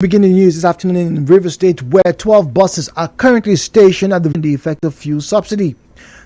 Beginning news this afternoon in River State, where 12 buses are currently stationed at the effect of fuel subsidy.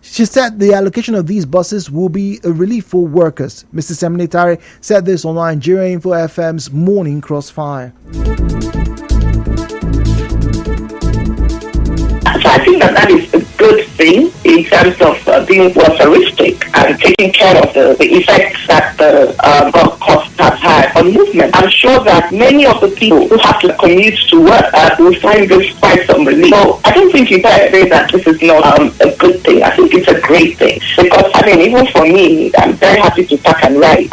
She said the allocation of these buses will be a relief for workers. Mr. Seminitari said this on Nigeria Info FM's Morning Crossfire. So I think that is a good thing in terms of being welfaristic and taking care of the effects that the cost has had on movement. I'm sure that many of the people who have to commute to work will find this quite some relief. So I don't think you can say that this is not a good thing. I think it's a great thing because, even for me, I'm very happy to park and ride.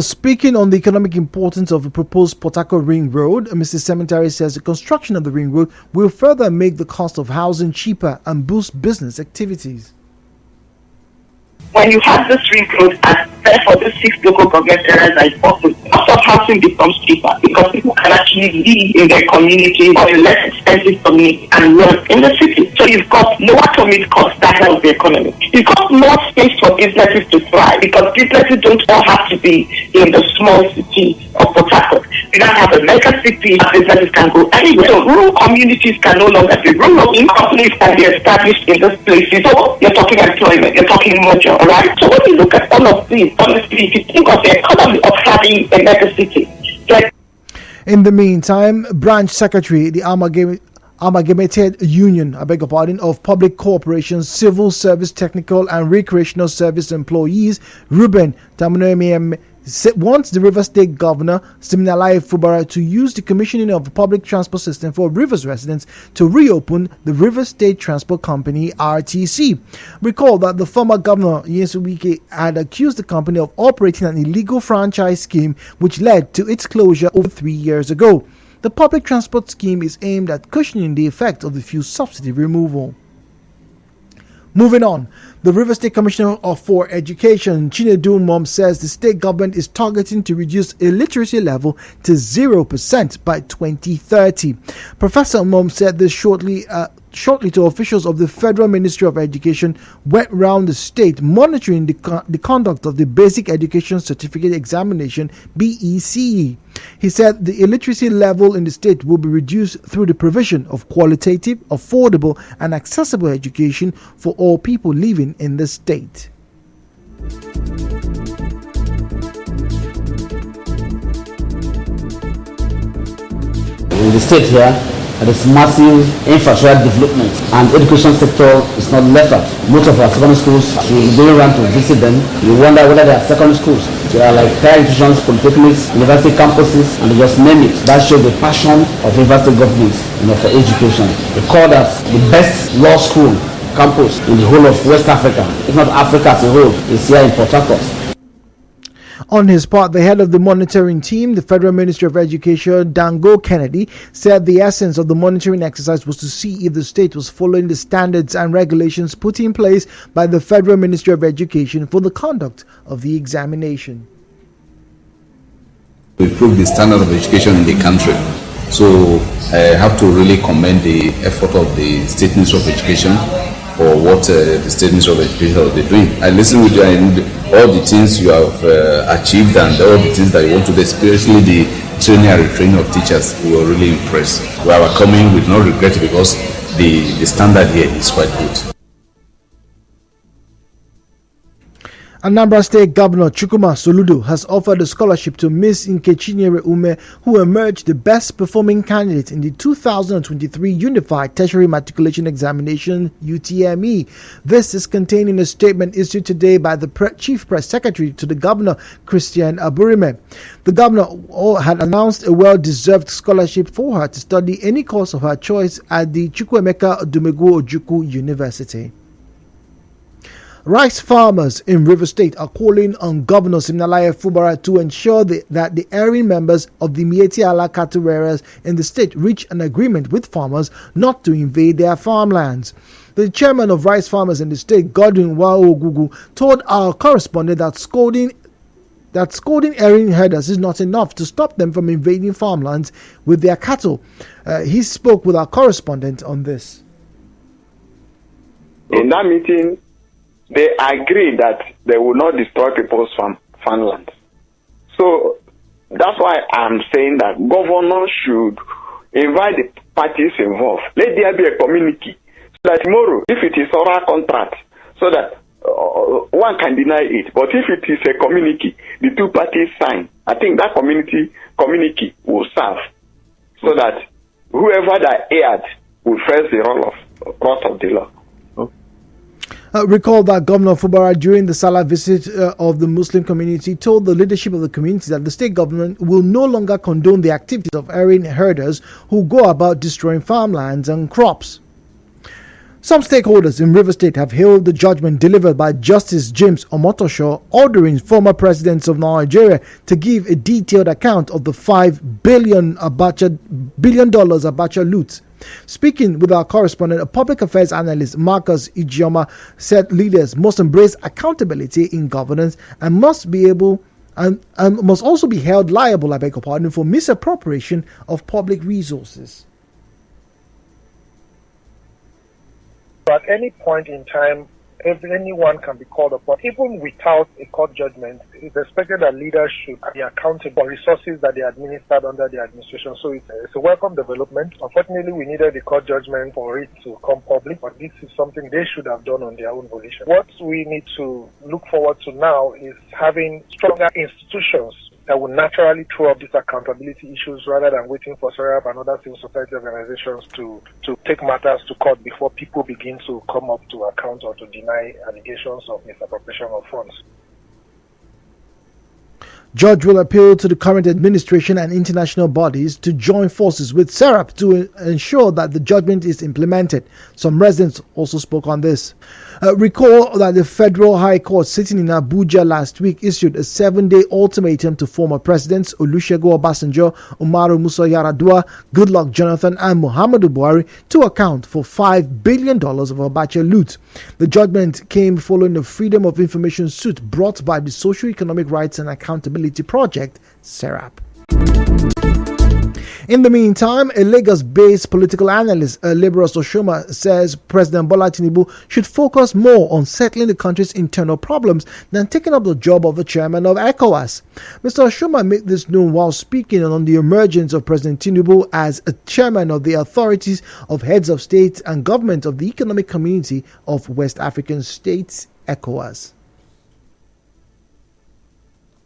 Speaking on the economic importance of the proposed Port Harcourt Ring Road, Mr. Cemetery says the construction of the Ring Road will further make the cost of housing cheaper and boost business activities. When you have this ring road and therefore the 6 local government areas are important, cost of housing becomes cheaper because people can actually live in their community or in less expensive community and work in the city. So you've got lower commute costs that help the economy. You've got more space for businesses to thrive because businesses don't all have to be in the small city of Port Harcourt. You don't have a mega city, businesses can go anywhere. So rural communities can no longer be rural. Companies can be established in those places. So you're talking employment, you're talking more jobs. Right. So when you look at all of these, honestly, if you think of the economy of having a mega city. In the meantime, Branch Secretary, the Amalgamated Union, of Public Corporations, Civil Service, Technical and Recreational Service Employees, Ruben Tamunoemi, wants the River State Governor, Siminalayi Fubara, to use the commissioning of the public transport system for Rivers residents to reopen the River State Transport Company, RTC. Recall that the former governor, Nyesom Wike, had accused the company of operating an illegal franchise scheme which led to its closure over 3 years ago. The public transport scheme is aimed at cushioning the effect of the fuel subsidy removal. Moving on, the River State Commissioner for Education, Chinedu Mom, says the state government is targeting to reduce illiteracy level to 0% by 2030. Professor Mom said this shortly to officials of the Federal Ministry of Education went round the state monitoring the conduct of the Basic Education Certificate Examination, BECE. He said the illiteracy level in the state will be reduced through the provision of qualitative, affordable and accessible education for all people living in the state. In the state here, there is massive infrastructure development and education sector is not left out. Most of our secondary schools, you go around to visit them, you wonder whether they are secondary schools. They are like higher institutions, polytechnics, university campuses, and they just name it. That shows the passion of university government for education. They call that the best law school campus in the whole of West Africa, if not Africa as a whole, is here in Port Harcourt. On his part, the head of the monitoring team, the Federal Ministry of Education, Dango Kennedy, said the essence of the monitoring exercise was to see if the state was following the standards and regulations put in place by the Federal Ministry of Education for the conduct of the examination. We improve the standard of education in the country. So I have to really commend the effort of the State Ministry of Education for what the State Ministry of Education is doing. I listen with you and all the things you have achieved and all the things that you want to do, especially the training and retraining of teachers. We were really impressed. We are coming with no regret because the standard here is quite good. Anambra State Governor Chukwuma Soludo has offered a scholarship to Miss Nkechinyere Ume, who emerged the best performing candidate in the 2023 Unified Tertiary Matriculation Examination (UTME). This is contained in a statement issued today by the Chief Press Secretary to the Governor, Christian Aburime. The Governor had announced a well-deserved scholarship for her to study any course of her choice at the Chukwuemeka Odumegwu Ojukwu University. Rice farmers in River State are calling on Governor Siminalayi Fubara to ensure that the erring members of the Mieti Allah cattle rearers in the state reach an agreement with farmers not to invade their farmlands. The chairman of rice farmers in the state, Godwin Waogugu, told our correspondent that scolding erring herders is not enough to stop them from invading farmlands with their cattle. He spoke with our correspondent on this. In that meeting, they agreed that they will not destroy people's farmland. So That's why I'm saying that governors should invite the parties involved. Let there be a community so that tomorrow, if it is oral contract, so that one can deny it. But if it is a community, the two parties sign. I think that community will serve so that whoever that aired will face the role of court of the law. Recall that Governor Fubara, during the Salah visit of the Muslim community, told the leadership of the community that the state government will no longer condone the activities of erring herders who go about destroying farmlands and crops. Some stakeholders in River State have hailed the judgment delivered by Justice James Omotosho, ordering former presidents of Nigeria to give a detailed account of the $5 billion Abacha loot. Speaking with our correspondent, a public affairs analyst, Marcus Ijeoma, said leaders must embrace accountability in governance and must also be held liable, for misappropriation of public resources. At any point in time, anyone can be called upon. Even without a court judgment, it's expected that leaders should be accountable for resources that they administered under the administration. So it's a welcome development. Unfortunately, we needed the court judgment for it to come public, but this is something they should have done on their own volition. What we need to look forward to now is having stronger institutions that will naturally throw up these accountability issues rather than waiting for SERAP and other civil society organizations to take matters to court before people begin to come up to account or to deny allegations of misappropriation of funds. Judge will appeal to the current administration and international bodies to join forces with SERAP to ensure that the judgment is implemented. Some residents also spoke on this. Recall that the Federal High Court sitting in Abuja last week issued a 7-day ultimatum to former presidents Olusegun Obasanjo, Umaru Musa Yar'Adua, Goodluck Jonathan and Muhammadu Buhari to account for $5 billion of Abacha loot. The judgment came following a Freedom of Information suit brought by the Socio-Economic Rights and Accountability Project, SERAP. In the meantime, a Lagos-based political analyst, Liberus Oshoma, says President Bola Tinubu should focus more on settling the country's internal problems than taking up the job of the chairman of ECOWAS. Mr. Oshoma made this known while speaking on the emergence of President Tinubu as a chairman of the authorities of heads of state and government of the Economic Community of West African States, ECOWAS.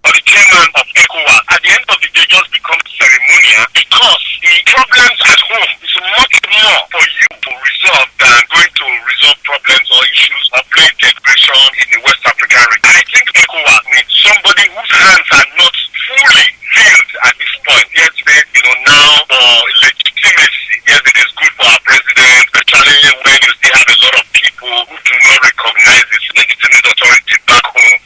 Or the chairman of ECOWAS, at the end of the day, just becomes ceremonial because the problems at home is much more for you to resolve than going to resolve problems or issues of integration in the West African region. I think ECOWAS needs somebody whose hands are not fully filled at this point. Yes, now for legitimacy, yes, it is good for our president, especially when you still have a lot of people who do not recognize his legitimate authority back home.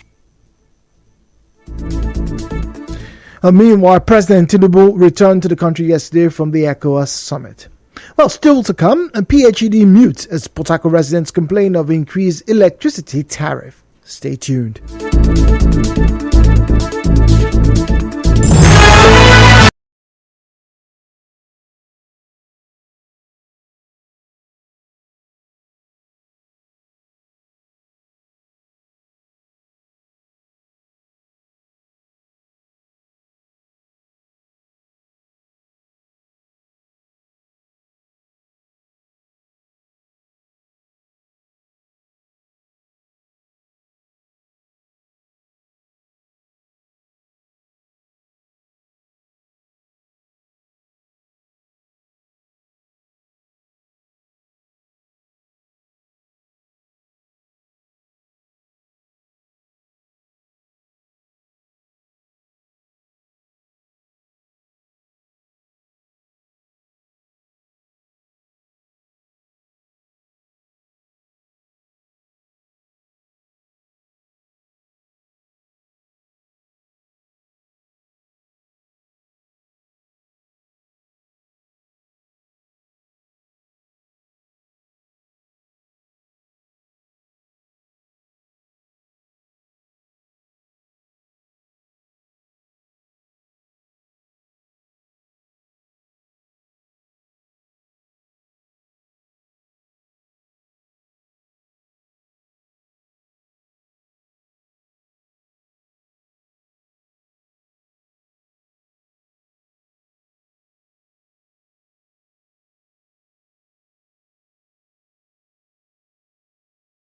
Meanwhile, President Tinubu returned to the country yesterday from the ECOWAS summit. Well, still to come, a PhD mute as Port Harcourt residents complain of increased electricity tariff. Stay tuned.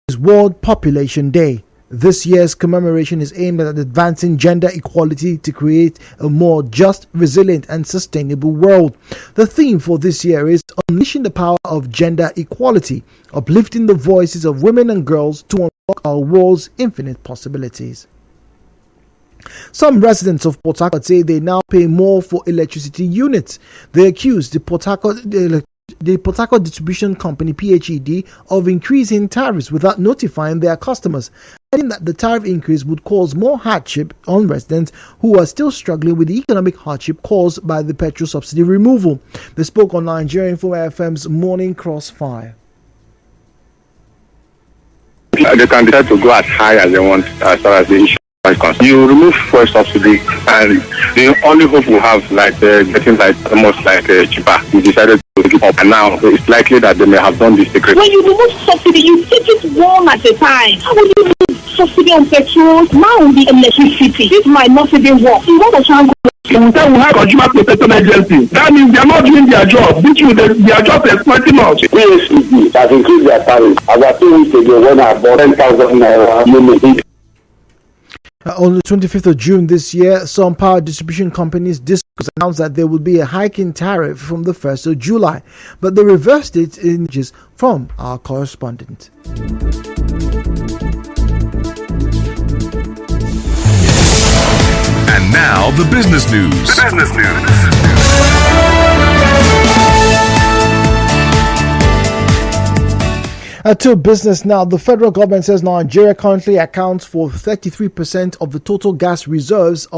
is World Population Day. This year's commemoration is aimed at advancing gender equality to create a more just, resilient, and sustainable world. The theme for this year is Unleashing the Power of Gender Equality, uplifting the voices of women and girls to unlock our world's infinite possibilities. Some residents of Port Harcourt say they now pay more for electricity units. They accuse the Port Harcourt Distribution Company (PHED) of increasing tariffs without notifying their customers, adding that the tariff increase would cause more hardship on residents who are still struggling with the economic hardship caused by the petrol subsidy removal. They spoke on Nigeria Info FM's Morning Crossfire. They can decide to go as high as they want as far as the issue. You remove fuel subsidy, and the only hope we have, getting almost cheaper. We decided to give up, and now it's likely that they may have done this secret. When you remove subsidy, you take it one at a time. How will you remove subsidy on petrol? Now the electricity. This might not even work. You want to try and we have consumer protection agency. That means they are not doing their job, which they are just exploiting us. PHED has increased their tariff. About 2 weeks ago, when I bought 10,000 naira unit. On the 25th of June this year, some power distribution companies announced that there would be a hike in tariff from the 1st of July, but they reversed it in images from our correspondent. And now the business news. To business now, the federal government says Nigeria currently accounts for 33% of the total gas reserves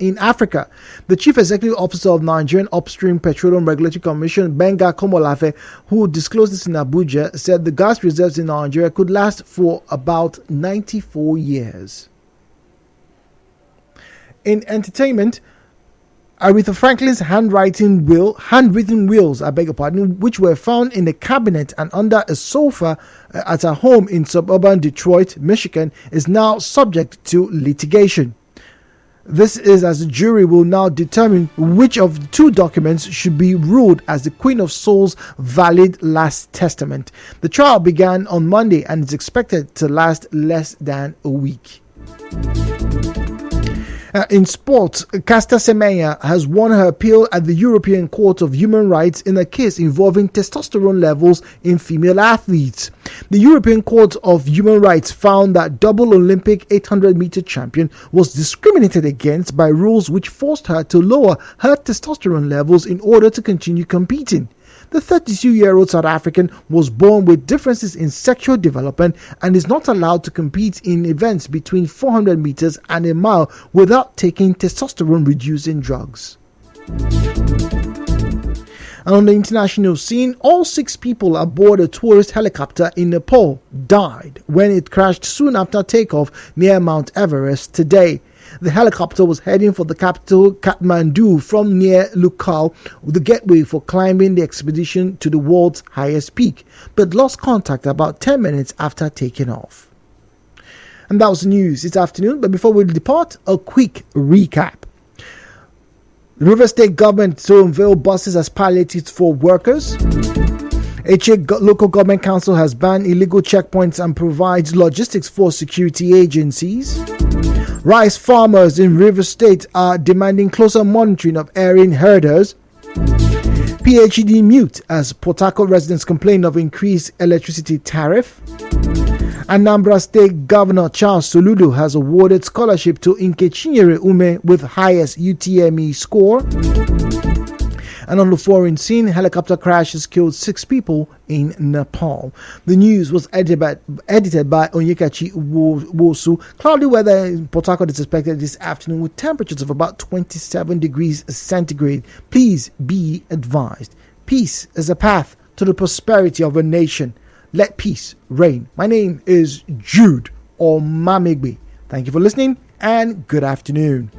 in Africa. The Chief Executive Officer of Nigerian Upstream Petroleum Regulatory Commission, Benga Komolafe, who disclosed this in Abuja, said the gas reserves in Nigeria could last for about 94 years. In entertainment, Aretha Franklin's handwritten wills, which were found in a cabinet and under a sofa at her home in suburban Detroit, Michigan, is now subject to litigation. This is as the jury will now determine which of the two documents should be ruled as the Queen of Soul's valid last testament. The trial began on Monday and is expected to last less than a week. In sports, Caster Semenya has won her appeal at the European Court of Human Rights in a case involving testosterone levels in female athletes. The European Court of Human Rights found that double Olympic 800-meter champion was discriminated against by rules which forced her to lower her testosterone levels in order to continue competing. The 32-year-old South African was born with differences in sexual development and is not allowed to compete in events between 400 meters and a mile without taking testosterone-reducing drugs. And on the international scene, all 6 people aboard a tourist helicopter in Nepal died when it crashed soon after takeoff near Mount Everest today. The helicopter was heading for the capital Kathmandu from near Lukal, the gateway for climbing the expedition to the world's highest peak, but lost contact about 10 minutes after taking off. And that was the news this afternoon, but before we depart, a quick recap. The River State government to unveil buses as palliatives for workers. Local government council has banned illegal checkpoints and provides logistics for security agencies. Rice farmers in River State are demanding closer monitoring of erring herders. PHED mute as Port Harcourt residents complain of increased electricity tariff. Anambra State Governor Charles Soludo has awarded scholarship to Nkechinyere Ume with highest UTME score. And on the foreign scene, helicopter crashes killed 6 people in Nepal. The news was edited by Onyekachi Wosu. Cloudy weather in Port Harcourt is expected this afternoon with temperatures of about 27 degrees centigrade. Please be advised. Peace is a path to the prosperity of a nation. Let peace reign. My name is Jude Omamegbe. Thank you for listening and good afternoon.